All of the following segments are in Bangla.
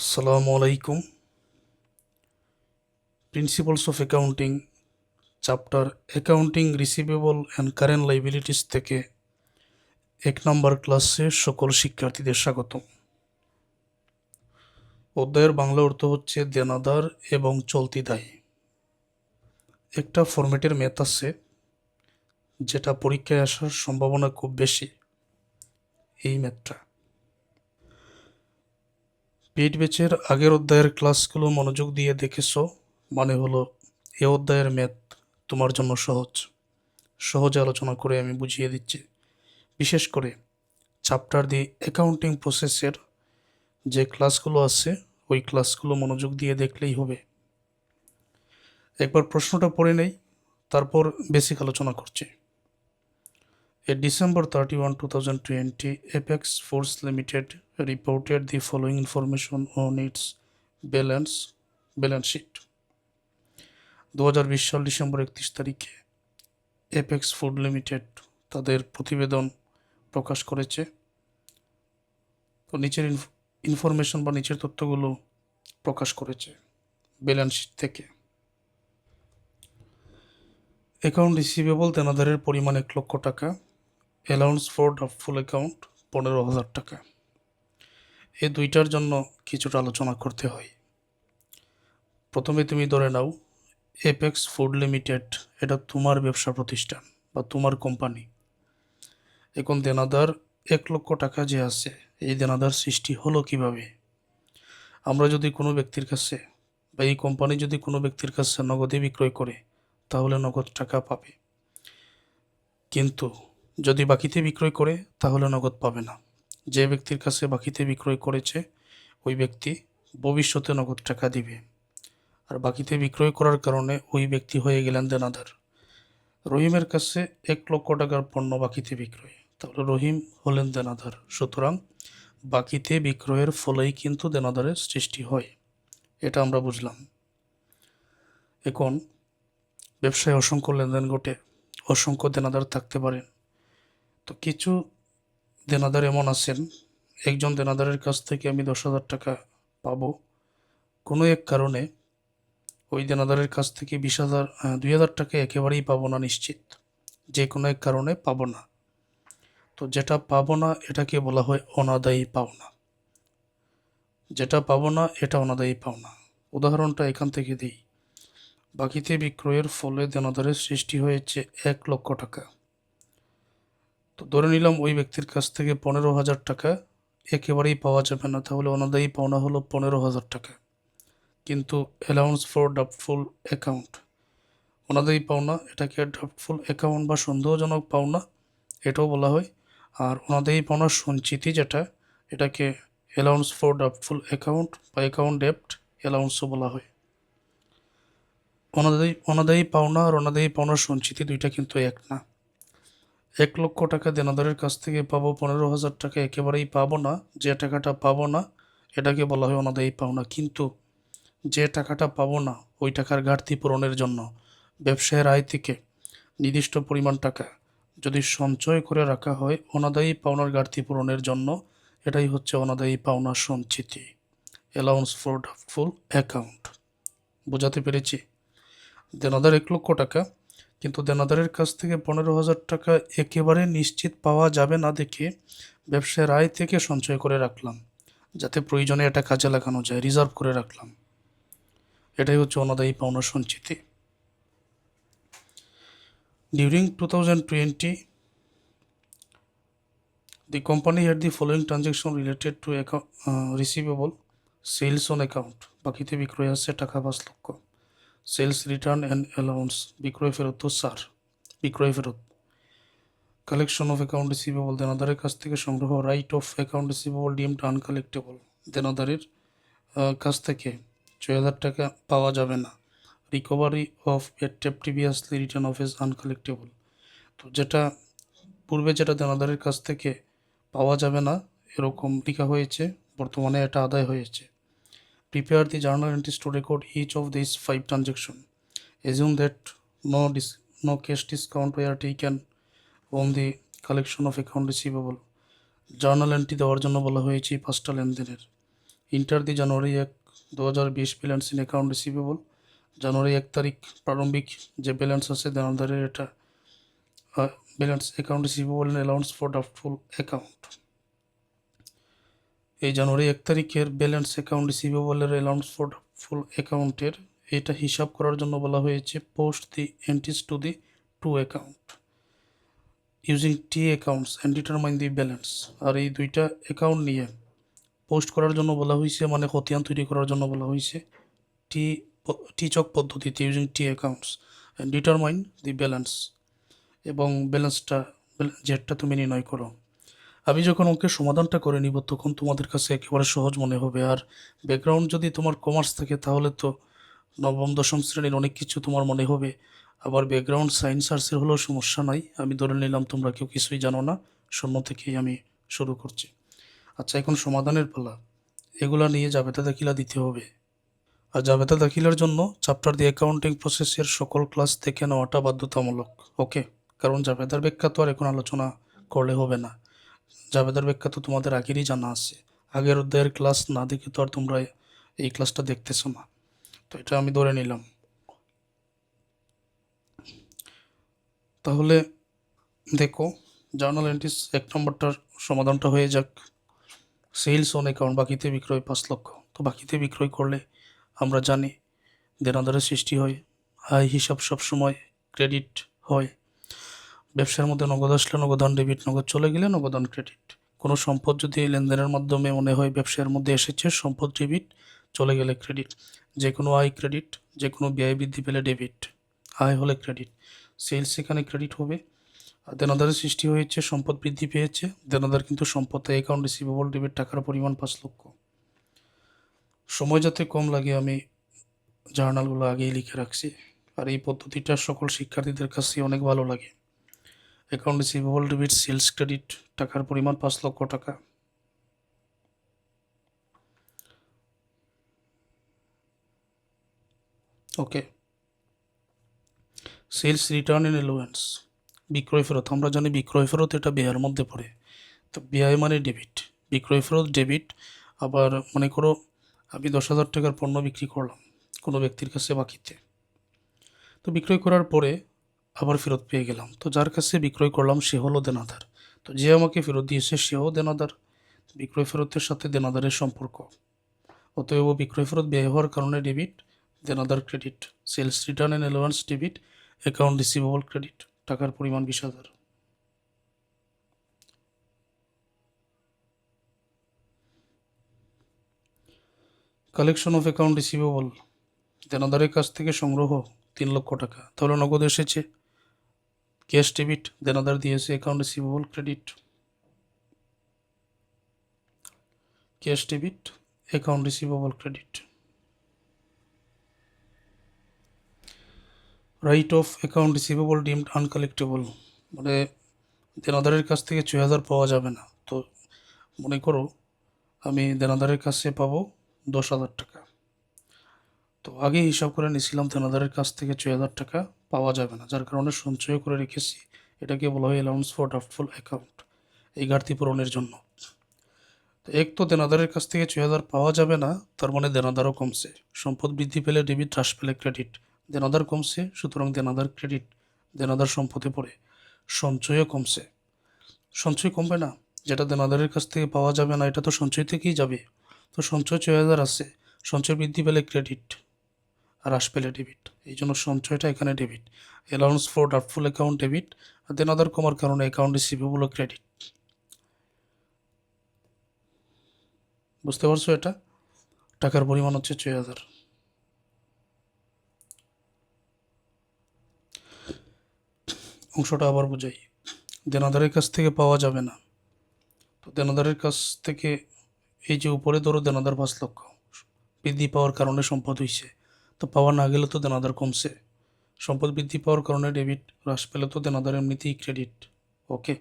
আসসালামু আলাইকুম। Principles of accounting chapter accounting receivable and current liabilities থেকে 1 নম্বর ক্লাসে সকল শিক্ষার্থীদের স্বাগতম। অধ্যায়ের বাংলা অর্থ হচ্ছে দেনাদার এবং চলতি দায়। একটা ফরম্যাটের ম্যাথ আছে যেটা পরীক্ষায় আসার সম্ভাবনা খুব বেশি। এই ম্যাথটা পেইড ব্যাচের আগের অধ্যায়ের ক্লাসগুলো মনোযোগ দিয়ে দেখেছো, মানে হলো এ অধ্যায়ের ম্যাথ তোমার জন্য সহজে আলোচনা করে আমি বুঝিয়ে দিচ্ছি। বিশেষ করে চ্যাপ্টার দি অ্যাকাউন্টিং প্রসেসের যে ক্লাসগুলো আছে ওই ক্লাসগুলো মনোযোগ দিয়ে দেখলেই হবে। একবার প্রশ্নটা পড়ে নেই, তারপর বেসিক আলোচনা করছি। December 31, 2020, Apex Foods Limited reported the following information on its balance sheet. 2020 সাল ডিসেম্বর 31 তারিখে এপেক্স ফুড লিমিটেড তাদের প্রতিবেদন প্রকাশ করেছে। তো নিচের ইনফরমেশন বা নিচের তথ্যগুলো প্রকাশ করেছে ব্যালেন্স শিট থেকে। অ্যাকাউন্ট রিসিভেবল দেনাদারের পরিমাণ 1,00,000 টাকা, অ্যালাউন্স ফর ডাউটফুল অ্যাকাউন্ট 15,000 টাকা। এই দুইটার জন্য কিছুটা আলোচনা করতে হয়। প্রথমে তুমি ধরে নাও এপেক্স ফুড লিমিটেড এটা তোমার ব্যবসা প্রতিষ্ঠান বা তোমার কোম্পানি। এখন দেনাদার 1,00,000 টাকা যে আছে, এই দেনাদার সৃষ্টি হলো কিভাবে? আমরা যদি কোনো ব্যক্তির কাছে বা এই কোম্পানি যদি কোনো ব্যক্তির কাছে নগদে বিক্রয় করে তাহলে নগদ টাকা পাবে, কিন্তু যদি বাকিতে বিক্রয় করে তাহলে নগদ পাবে না। যে ব্যক্তির কাছে বাকিতে বিক্রয় করেছে ওই ব্যক্তি ভবিষ্যতে নগদ টাকা দিবে, আর বাকিতে বিক্রয় করার কারণে ওই ব্যক্তি হয়ে গেলেন দেনাদার। রহিমের কাছে 1,00,000 টাকার পণ্য বাকিতে বিক্রয়, তাহলে রহিম হলেন দেনাদার। সুতরাং বাকিতে বিক্রয়ের ফলেই কিন্তু দেনাদারের সৃষ্টি হয়, এটা আমরা বুঝলাম। এখন ব্যবসায় অসংখ্য লেনদেন ঘটে, অসংখ্য দেনাদার থাকতে পারেন। তো কিছু দেনাদার এমন আছেন, একজন দেনাদারের কাছ থেকে আমি 10,000 টাকা পাবো, কোনো এক কারণে ওই দেনাদারের কাছ থেকে 2,000 টাকা একেবারেই পাবো না, নিশ্চিত যে কোনো এক কারণে পাবো না। তো যেটা পাবো না এটাকে বলা হয় অনাদায়ী পাওনা। যেটা পাবো না এটা অনাদায়ী পাওনা। উদাহরণটা এখান থেকে দিই। বাকিতে বিক্রয়ের ফলে দেনাদারের সৃষ্টি হয়েছে 1,00,000 টাকা। তো ধরে নিলাম ওই ব্যক্তির কাছ থেকে 15,000 টাকা একেবারেই পাওয়া যাবে না, তাহলে অনাদায়ী পাওনা হলো 15,000 টাকা। কিন্তু অ্যালাউন্স ফর ডাউটফুল অ্যাকাউন্ট, অনাদায়ী পাওনা এটাকে ডাউটফুল অ্যাকাউন্ট বা সন্দেহজনক পাওনা এটাও বলা হয়। আর অনাদায়ী পাওনার সঞ্চিতি যেটা, এটাকে অ্যালাউন্স ফর ডাউটফুল অ্যাকাউন্ট বা অ্যাকাউন্ট ডেপ্ট অ্যালাউন্সও বলা হয়। অনাদায়ী পাওনা আর অনাদায়ী পাওনার সঞ্চিতি দুইটা কিন্তু এক না। 1,00,000 টাকা দেনাদারের কাছ থেকে পাবো, 15,000 টাকা একেবারেই পাবো না। যে টাকাটা পাবো না এটাকে বলা হয় অনাদায়ী পাওনা। কিন্তু যে টাকাটা পাবো না ওই টাকার ঘাটতি পূরণের জন্য ব্যবসায়ের আয় থেকে নির্দিষ্ট পরিমাণ টাকা যদি সঞ্চয় করে রাখা হয় অনাদায়ী পাওনার ঘাটতি পূরণের জন্য, এটাই হচ্ছে অনাদায়ী পাওনা সঞ্চিতি, অ্যালাউন্স ফর ডাউটফুল অ্যাকাউন্ট। বোঝাতে পেরেছি? দেনাদার 1,00,000 টাকা, কিন্তু দেনাদারের কাছ থেকে 15,000 টাকা একেবারে নিশ্চিত পাওয়া যাবে না দেখে ব্যবসায়ের আয় থেকে সঞ্চয় করে রাখলাম, যাতে প্রয়োজনে এটা কাজে লাগানো যায়, রিজার্ভ করে রাখলাম। এটাই হচ্ছে অনাদায়ী পাওনা সঞ্চিতি। During 2020, the company had the following transaction related to receivable: sales on account, বাকিতে বিক্রয় আছে টাকা 5,00,000। সেলস রিটার্ন অ্যান্ড অ্যালাউন্স, বিক্রয় ফেরত তো স্যার, বিক্রয় ফেরত। কালেকশন অফ অ্যাকাউন্ট রিসিভেবল, দেনাদারের কাছ থেকে সংগ্রহ। Write off account receivable deemed uncollectible, দেনাদারের কাছ থেকে 6,000 টাকা পাওয়া যাবে না। Recovery of a previously written off as uncollectible, তো যেটা পূর্বে যেটা দেনাদারের কাছ থেকে পাওয়া যাবে না এরকম লেখা হয়েছে, বর্তমানে এটা আদায় হয়েছে। Prepare the journal entries to record each of this 5 transaction. Assume that no cash discount were taken on the collection of account receivable. Journal entry দেওয়ার জন্য বলা হয়েছে 5টা লেনদেনের। Enter the January 1, 2020 balance in account receivable. January 1 তারিখ প্রারম্ভিক যে ব্যালেন্স আছে দেনাদারের, এটা balance account receivable and allowance for doubtful account. এই জানুয়ারি 1 তারিখের ব্যালেন্স অ্যাকাউন্ট রিসিভেবলের অ্যালাউন্স ফর ডাউটফুল অ্যাকাউন্টের এটা হিসাব করার জন্য বলা হয়েছে post the entries to the to account using T accounts and determine the balance. আর এই দুইটা অ্যাকাউন্ট নিয়ে পোস্ট করার জন্য বলা হয়েছে, মানে খতিয়ান তৈরি করার জন্য বলা হয়েছে টি টি চক পদ্ধতিতে using T accounts and determine the balance, এবং ব্যালেন্সটা যেটা তুমি নির্ণয় করো। আমি যখন অঙ্কের সমাধানটা করে নিব তখন তোমাদের কাছে একেবারে সহজ মনে হবে। আর ব্যাকগ্রাউন্ড যদি তোমার কমার্স থাকে তাহলে তো নবম দশম শ্রেণীর অনেক কিছু তোমার মনে হবে। আবার ব্যাকগ্রাউন্ড সায়েন্স আর্টসের হলেও সমস্যা নাই, আমি ধরে নিলাম তোমরা কেউ কিছুই জানো না, শূন্য থেকেই আমি শুরু করছি। আচ্ছা, এখন সমাধানের পালা। এগুলা নিয়ে জাবেদা দাখিলা দিতে হবে। আর জাবেদা দাখিলার জন্য চ্যাপ্টার দি অ্যাকাউন্টিং প্রসেসের সকল ক্লাস থেকে নেওয়াটা বাধ্যতামূলক। ওকে, কারণ জাবেদার ব্যাখ্যা তো আর এখন আলোচনা করলে হবে না। জাবেদার ব্যাখ্যা তো তোমাদের আগেরই জানা আছে, আগের অধ্যায়ের ক্লাস না দেখে তো আর তোমরা এই ক্লাসটা দেখতেছো না, তো এটা আমি ধরে নিলাম। তাহলে দেখো, জার্নাল এন্ট্রিজ 1 নম্বরটার সমাধানটা হয়ে যাক। সেলস অন অ্যাকাউন্ট, বাকিতে বিক্রয় 5 লক্ষ। তো বাকিতে বিক্রয় করলে আমরা জানি দেনাদারের সৃষ্টি হয়, আয় হিসাব সবসময় ক্রেডিট হয়। ব্যবসার মধ্যে নগদ আসলে নগদান ডেবিট, নগদ চলে গেলে নগদান ক্রেডিট। কোনো সম্পদ যদি লেনদেনের মাধ্যমে মনে হয় ব্যবসার মধ্যে এসেছে, সম্পদ ডেবিট, চলে গেলে ক্রেডিট। যে কোনো আয় ক্রেডিট, যে কোনো ব্যয় বৃদ্ধি পেলে ডেবিট, আয় হলে ক্রেডিট। সেলস এখানে ক্রেডিট হবে। আর দেনাদারের সৃষ্টি হয়েছে, সম্পদ বৃদ্ধি পেয়েছে, দেনাদার কিন্তু সম্পদ, অ্যাকাউন্ট রিসিভেবল ডেবিট, টাকার পরিমাণ 5 লক্ষ। সময় যাতে কম লাগে আমি জার্নালগুলো আগেই লিখে রাখছি, আর এই পদ্ধতিটা সকল শিক্ষার্থীদের কাছে অনেক ভালো লাগে। Account receivable debit, sales credit, টাকার পরিমাণ 5 লক্ষ টাকা। Okay, sales return and allowance, বিক্রয় ফেরত। আমরা জানি বিক্রয় ফেরত এটা ব্যয়ের মধ্যে পড়ে, তো ব্যয় মানে ডেবিট, বিক্রয় ফেরত ডেবিট। আবার মনে করো আমি 10,000 টাকার পণ্য বিক্রি করলাম কোনো ব্যক্তির কাছে বাকিতে, তো বিক্রয় করার পরে আবার ফেরত পেয়ে গেলাম, তো যার কাছে বিক্রয় করলাম সে হলো দেনাদার, তো যে আমাকে ফেরত দিয়েছে সেও দেনাদার। বিক্রয় ফেরতের সাথে দেনাদারের সম্পর্ক, অতএব বিক্রয় ফেরত ব্যয় হওয়ার কারণে ডেবিট, দেনাদার credit. Sales return and allowance debit, account receivable credit, টাকার পরিমাণ 20,000। কালেকশন অফ অ্যাকাউন্ট রিসিভেবল, দেনাদারের কাছ থেকে সংগ্রহ 3 লক্ষ টাকা, তাহলে নগদ এসেছে, ক্যাশ ডেবিট, দেনাদার দিয়েছে, account receivable credit, cash debit, account receivable credit. Right off account receivable deemed uncollectable, মানে দেনাদারের কাছ থেকে 6,000 পাওয়া যাবে না। তো মনে করো আমি দেনাদারের কাছে পাবো 10,000 টাকা, তো আগে হিসাব করে নিয়েছিলাম দেনাদারের কাছ থেকে 6,000 টাকা পাওয়া যাবে না, যার কারণে সঞ্চয় করে রেখেছি। এটাকে বলা হয় অ্যালাউন্স ফর ডাউটফুল অ্যাকাউন্ট, এই ঘাটতি পূরণের জন্য। তো এক তো দেনাদারের কাছ থেকে 6,000 পাওয়া যাবে না, তার মানে দেনাদারও কমছে। সম্পদ বৃদ্ধি পেলে ডেবিট, হ্রাস পেলে ক্রেডিট। দেনাদার কমছে, সুতরাং দেনাদার ক্রেডিট, দেনাদার সম্পদে পড়ে। সঞ্চয়ও কমছে, সঞ্চয় কমবে না, যেটা দেনাদারের কাছ থেকে পাওয়া যাবে না এটা তো সঞ্চয় থেকেই যাবে। তো সঞ্চয় 6,000 আছে, সঞ্চয় বৃদ্ধি পেলে ক্রেডিট আর হ্রাস পেলে ডেবিট, এই জন্য সঞ্চয়টা এখানে debit. Allowance for doubtful account debit, আর দেনাদার কমার কারণে অ্যাকাউন্ট রিসিভেবল ক্রেডিট। বুঝতে পারছো? এটা টাকার পরিমাণ হচ্ছে 6,000। অংশটা আবার বুঝাই। দেনাদারের কাছ থেকে পাওয়া যাবে না, তো দেনাদারের কাছ থেকে এই যে উপরে ধরো দেনাদার 5 লক্ষ, বৃদ্ধি পাওয়ার কারণে সম্পদ হয়েছে, তো পাওয়া না গেলে তো দেনাদার কমছে। সম্পদ বৃদ্ধি পাওয়ার কারণে ডেবিট, হ্রাস পেলে তো দেনাদার এমনিতেই ক্রেডিট। ওকে,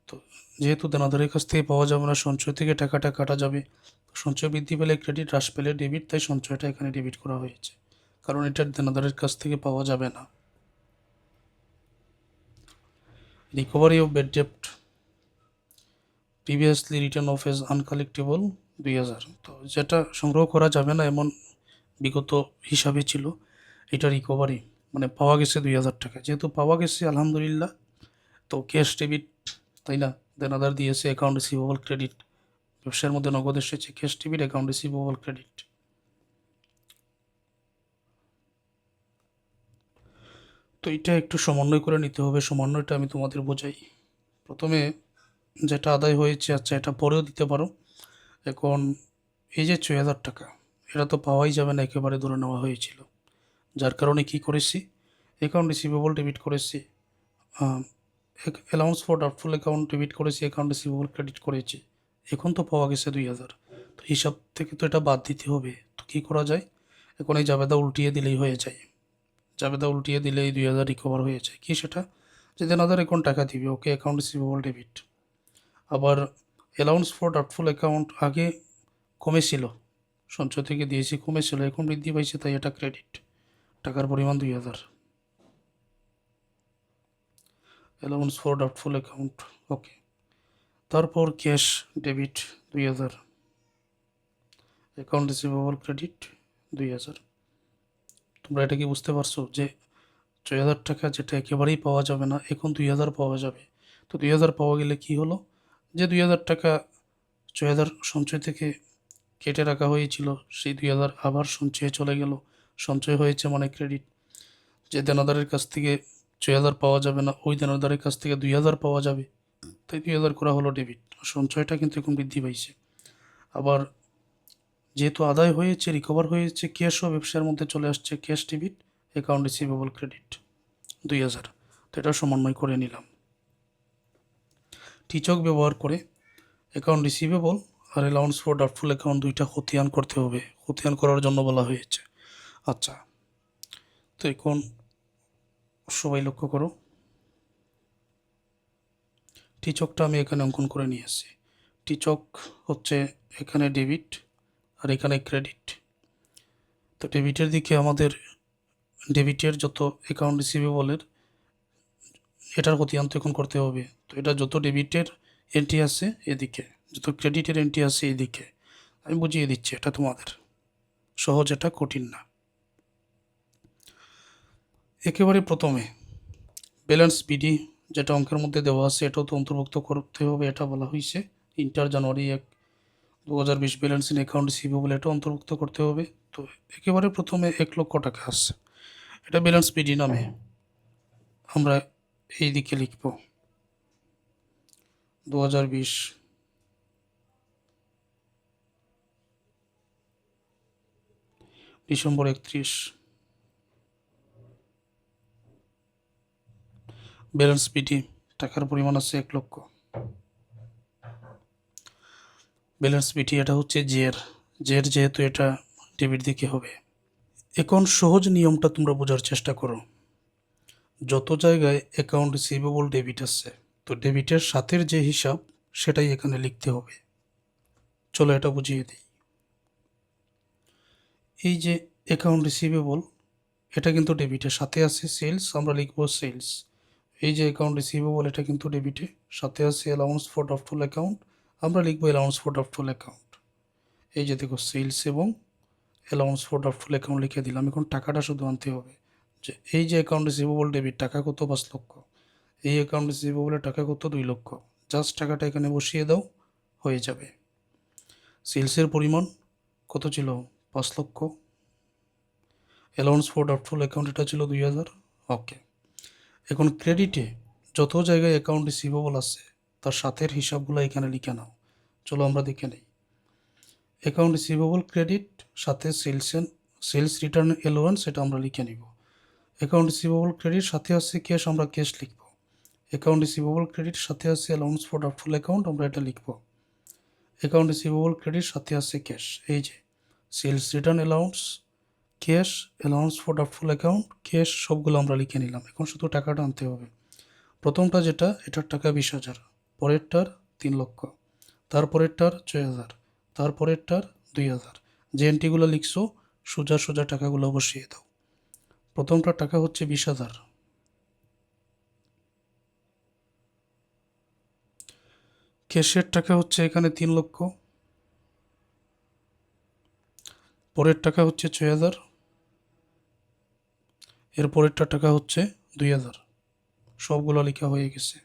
তো যেহেতু দেনাদারের কাছ থেকে পাওয়া যাবে না, সঞ্চয় থেকে টাকাটা কাটা যাবে। সঞ্চয় বৃদ্ধি পেলে ক্রেডিট, হ্রাস পেলে ডেবিট, তাই সঞ্চয়টা এখানে ডেবিট করা হয়েছে, কারণ এটা দেনাদারের কাছ থেকে পাওয়া যাবে না। রিকভারি অফ ব্যাড ডেপ্ট, previously written off as uncollectible, 2000। তো যেটা সংগ্রহ করা যাবে না এমন বিগত হিসাবে ছিল, এটা রিকভারি মানে পাওয়া গেছে 2000 টাকা। যেহেতু পাওয়া গেছে আলহামদুলিল্লাহ, তো ক্যাশ ডেবিট, তাই না, দেন আদার দিয়েছে অ্যাকাউন্ট রিসিভেবল ক্রেডিট। ব্যবসার মধ্যে নগদ এসেছে, cash debit, account receivable credit. তো এটা একটু সমন্বয় করে নিতে হবে। সমন্বয়টা আমি তোমাদের বোঝাই। প্রথমে যেটা আদায় হয়েছে, আচ্ছা এটা পরেও দিতে পারো। এখন এই যে 6000 টাকা, এটা তো পাওয়াই যাবে না, একেবারে ধরে নেওয়া হয়েছিল। যার কারণে কি করেছি, অ্যাকাউন্ট রিসিভেবল ডেবিট করেছি, allowance for doubtful account debit করেছি, অ্যাকাউন্ট রিসিভেবল ক্রেডিট করেছি। এখন তো পাওয়া গেছে 2000, তো হিসাব থেকে তো এটা বাদ দিতে হবে। তো কী করা যায়, এখন এই জাবেদা উল্টিয়ে দিলেই হয়ে যায়। জাবেদা উল্টিয়ে দিলে এই 2000 রিকভার হয়ে যায়। কি সেটা, যে দেনাদার অ্যাকাউন্ট টাকা দিবে, ওকে অ্যাকাউন্ট রিসিভেবল ডেবিট। আবার অ্যালাউন্স ফর ডাউটফুল অ্যাকাউন্ট আগে কমেছিল, সঞ্চয় থেকে দিয়েছি, কমেছিল, এখন বৃদ্ধি পাইছে, তাই এটা ক্রেডিট, টাকার পরিমাণ 2000। অ্যালাউন্স ফর ডাউটফুল অ্যাকাউন্ট, ওকে। তারপর cash debit 2000, account receivable credit 2000। তোমরা এটা কি বুঝতে পারছো যে 6000 টাকা যেটা একেবারেই পাওয়া যাবে না, এখন 2000 পাওয়া যাবে। তো 2000 পাওয়া গেলে কি হলো, যে 2000 টাকা 6000 সঞ্চয় থেকে কেটে রাখা হয়েছিল, সেই 2000 আবার সঞ্চয়ে চলে গেল। সঞ্চয় হয়েছে মানে ক্রেডিট। যে দেনাদারের কাছ থেকে 6000 পাওয়া যাবে না, ওই দেনাদারের কাছ থেকে 2000 পাওয়া যাবে, তাই 2000 করা হলো ডেবিট। সঞ্চয়টা কিন্তু এখন বৃদ্ধি পাইছে। আবার যেহেতু আদায় হয়েছে, রিকভার হয়েছে, ক্যাশও ব্যবসার মধ্যে চলে আসছে, cash debit, account receivable credit 2000। তো এটা সমন্বয় করে নিলাম। টিচক ব্যবহার করে অ্যাকাউন্ট রিসিভেবল আর অ্যালাউন্স ফর ডাউটফুল অ্যাকাউন্ট দুইটা খতিয়ান করতে হবে, খতিয়ান করার জন্য বলা হয়েছে। আচ্ছা, তো এখন সবাই লক্ষ্য করো, টিচকটা আমি এখানে অঙ্কন করে নিয়েছি। টিচক হচ্ছে এখানে ডেবিট আর এখানে ক্রেডিট। তো ডেবিটের দিকে আমাদের ডেবিটের যত অ্যাকাউন্ট রিসিভেবলের, এটার খতিয়ান তো এখন করতে হবে। তো এটা যত ডেবিটের এন্ট্রি আছে এদিকে, যত ক্রেডিটের এন্ট্রি আছে এদিকে। আমি বুঝিয়ে দিচ্ছি, এটা তোমাদের সহজ, এটা কঠিন না। একেবারে প্রথমে ব্যালেন্স বিডি যেটা অঙ্কের মধ্যে দেওয়া আছে, এটাও তো অন্তর্ভুক্ত করতে হবে। এটা বলা হয়েছে inter January 1, 2020 balance in account receivable, এটা অন্তর্ভুক্ত করতে হবে। তো একেবারে প্রথমে 1,00,000 টাকা আছে, এটা ব্যালেন্স বিডি নামে আমরা এই দিকে লিখব 2020 ডিসেম্বর 31 ব্যালেন্স বিডি, টাকার পরিমাণ আছে 1,00,000। ব্যালেন্স বিডি এটা হচ্ছে জের, জের যেহেতু এটা ডেবিট দিকে হবে। এখন সহজ নিয়মটা তোমরা বোঝার চেষ্টা করো। যত জায়গায় অ্যাকাউন্ট রিসিভেবল ডেবিট আছে, তো ডেবিটের সাথের যে হিসাব সেটাই এখানে লিখতে হবে। চলো এটা বুঝিয়ে দিই। এই যে অ্যাকাউন্ট রিসিভেবল, এটা কিন্তু ডেবিটের সাথে আছে সেলস, আমরা লিখবো সেলস। এই যে অ্যাকাউন্ট রিসিভেবল, এটা কিন্তু ডেবিটে সাথে আছে অ্যালাউন্স ফর ডাউটফুল অ্যাকাউন্ট, আমরা লিখবো অ্যালাউন্স ফর ডাউটফুল অ্যাকাউন্ট। এই যে দেখো সেলস এবং অ্যালাউন্স ফর ডাউটফুল অ্যাকাউন্ট লিখে দিলাম। এখন টাকাটা শুধু আনতে হবে, যে এই যে অ্যাকাউন্ট রিসিভেবল ডেবিট, টাকা কত, 5,00,000। এই অ্যাকাউন্ট রিসিভেবলের টাকা কত, 2,00,000। জাস্ট টাকাটা এখানে বসিয়ে দাও, হয়ে যাবে। সেলসের পরিমাণ কত ছিল, 5,00,000। অ্যালাউন্স ফর ডাউটফুল অ্যাকাউন্ট এটা ছিল 2,000, ওকে। এখন ক্রেডিটে যত জায়গায় অ্যাকাউন্ট রিসিভেবল আছে, তার সাথের হিসাবগুলো এখানে লিখে নাও। চলো আমরা দেখে নিই। অ্যাকাউন্ট রিসিভেবল ক্রেডিট সাথে সেলস রিটার্ন অ্যালাউন্স, এটা আমরা লিখে নিব। অ্যাকাউন্ট রিসিভেবল ক্রেডিট সাথে আছে ক্যাশ, আমরা ক্যাশ লিখব। অ্যাকাউন্ট রিসিভেবল ক্রেডিট সাথে আছে অ্যালাউন্স ফর ডাউটফুল অ্যাকাউন্ট, আমরা এটা লিখব। অ্যাকাউন্ট রিসিভেবল ক্রেডিট সাথে আছে ক্যাশ, এই যে sales return allowance, cash, allowance for doubtful account, cash, সবগুলো আমরা লিখে নিলাম। এখন শুধু টাকাটা আনতে হবে। প্রথমটা যেটা, এটার টাকা 20,000, পরেরটার 3,00,000, তারপরেরটার 6,000, তারপরেরটার 2,000। যে এন্ট্রিগুলো লিখছো সোজা সোজা টাকাগুলো বসিয়ে দাও। প্রথমটার টাকা হচ্ছে 20,000, ক্যাশের টাকা হচ্ছে এখানে 3,00,000, পরের টাকা হচ্ছে 6,000, এর পরেরটা টাকা হচ্ছে 2,000। সবগুলো লেখা হয়ে গেছে।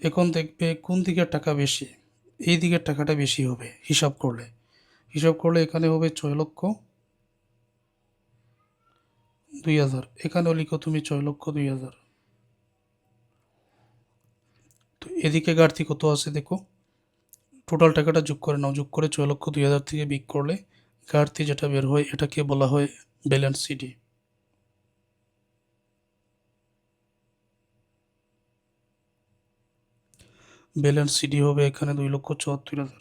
এখন দেখবে কোন দিকের টাকা বেশি। এই দিকের টাকাটা বেশি হবে হিসাব করলে এখানে হবে 6,02,000। এখানেও লিখো তুমি 6,02,000। তো এদিকে ঘাটতি কত আছে দেখো, টোটাল টাকাটা যোগ করে নাও। যোগ করে 6,02,000 থেকে বিয়োগ করলে ঘাটতি যেটা বের হয় এটাকে বলা হয় ব্যালেন্স সিডি। ব্যালেন্স সিডি হবে এখানে 2,74,000।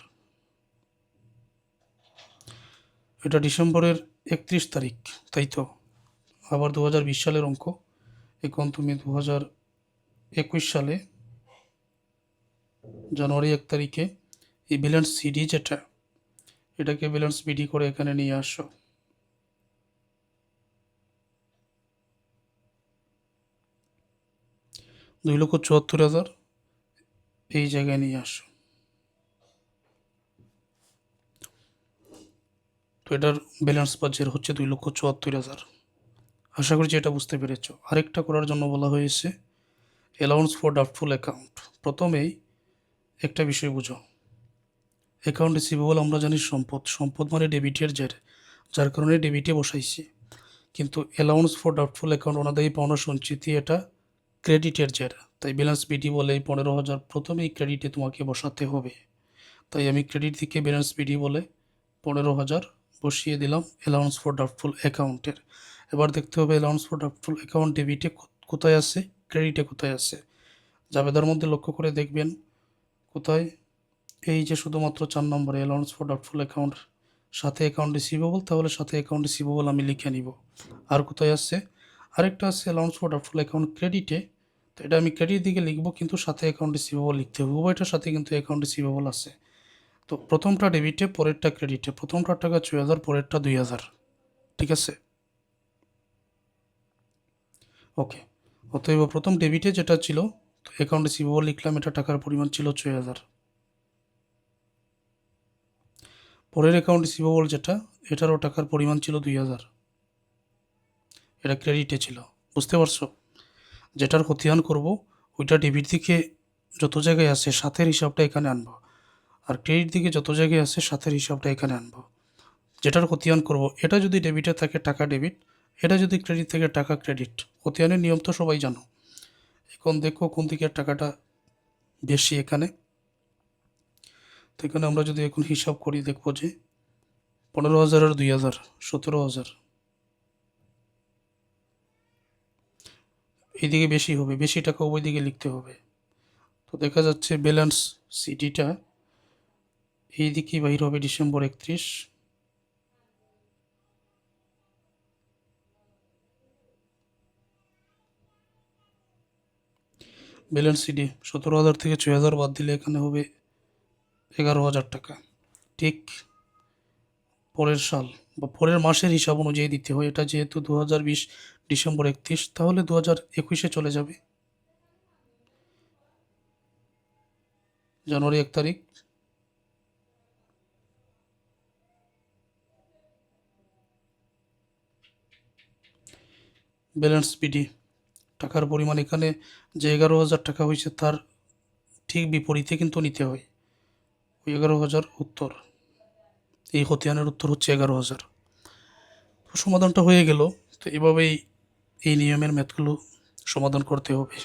এটা ডিসেম্বরের 31 তারিখ, তাই তো? আবার 2020 সালের অঙ্ক। এখন তুমি 2021 সালে জানুয়ারি 1 তারিখে এই ব্যালেন্স সিডি যেটা, এটাকে ব্যালেন্স বিডি করে এখানে নিয়ে আসো। $2,74,000 এই জায়গায় নিয়ে আসো। তো এটার ব্যালেন্স বাজেট হচ্ছে 2,74,000। আশা করছি এটা বুঝতে পেরেছ। আরেকটা করার জন্য বলা হয়েছে অ্যালাউন্স ফর ডাউটফুল অ্যাকাউন্ট। প্রথমেই একটা বিষয় বুঝো, অ্যাকাউন্ট রিসিভেবল আমরা জানি সম্পদ মানে ডেবিটের জের, যার কারণে ডেবিটে বসাইছি। কিন্তু অ্যালাউন্স ফর ডাউটফুল অ্যাকাউন্ট অনাদায়ী পাওনা সঞ্চিতি, এটা ক্রেডিটের জের। তাই ব্যালেন্স বিডি বলে এই 15,000 প্রথমেই ক্রেডিটে তোমাকে বসাতে হবে। তাই আমি ক্রেডিট থেকে ব্যালেন্স বিডি বলে 15,000 বসিয়ে দিলাম অ্যালাউন্স ফর ডাউটফুল অ্যাকাউন্টের। এবার দেখতে হবে অ্যালাউন্স ফর ডাউটফুল অ্যাকাউন্ট ডেবিটে কোথায় আছে, ক্রেডিটে কোথায় আছে। জাবেদার মধ্যে লক্ষ্য করে দেখবেন কোথায়, এই যে শুধুমাত্র 4 নম্বরে অ্যালাউন্স ফর ডাউটফুল অ্যাকাউন্ট, সাথে অ্যাকাউন্ট রিসিভেবল, তাহলে সাথে অ্যাকাউন্ট রিসিভেবল আমি লিখে নিব। আর কোথায় আছে, আরেকটা আছে অ্যালাউন্স ফর ডাউটফুল অ্যাকাউন্ট ক্রেডিটে। তো এটা আমি ক্রেডিট দিকে লিখবো, কিন্তু সাথে অ্যাকাউন্ট রিসিভেবল লিখতে হবে। উভয়টার সাথে কিন্তু অ্যাকাউন্ট রিসিভেবল আছে। তো প্রথমটা ডেবিটে, পরেরটা ক্রেডিটে। প্রথমটার টাকা 6,000, পরেরটা 2,000। ঠিক আছে, ওকে। অতএব প্রথম ডেবিটে যেটা ছিল, তো অ্যাকাউন্ট রিসিভেবল লিখলাম, এটা টাকার পরিমাণ ছিল 6,000। পরের অ্যাকাউন্ট রিসিভেবল যেটা, এটারও টাকার পরিমাণ ছিল 2,000, এটা ক্রেডিটে ছিল। বুঝতে পারছো? যেটার খতিয়ান করব ওইটা ডেবিট দিকে যত জায়গায় আছে সাথের হিসাবটা এখানে আনবো, আর ক্রেডিট দিকে যত জায়গায় আছে সাথের হিসাবটা এখানে আনবো। যেটার খতিয়ান করব এটা যদি ডেবিটে থাকে টাকা ডেবিট, এটা যদি ক্রেডিট থেকে টাকা ক্রেডিট। খতিয়ানের নিয়ম তো সবাই জানো। এখন দেখো কোন দিকের টাকাটা বেশি এখানে। তো এখানে আমরা যদি এখন হিসাব করি দেখবো যে 15,000 আর 2,000, 17,000। এইদিকে বেশি হবে, বেশি টাকা ওই দিকে লিখতে হবে। তো দেখা যাচ্ছে ব্যালেন্স সিডিটা এই দিকেই বাহির হবে ডিসেম্বর 31। ব্যালেন্স সিডি 17,000 থেকে 6,000 বাদ দিলে এখানে হবে 11,000 টাকা। ঠিক পরের সাল বা পরের মাসের হিসাব অনুযায়ী দিতে হয়। এটা যেহেতু 2020 ডিসেম্বর 31, তাহলে 2021-এ চলে যাবে জানুয়ারি 1 তারিখ। ব্যালেন্স বিডি টাকার পরিমাণ এখানে যে 11,000 টাকা হয়েছে তার ঠিক বিপরীতে কিন্তু নিতে হয়। ওই 11,000 উত্তর, এই খতিয়ানের উত্তর হচ্ছে 11,000। তো সমাধানটা হয়ে গেল। তো এভাবেই এই নিয়মের ম্যাথগুলো সমাধান করতে হবে।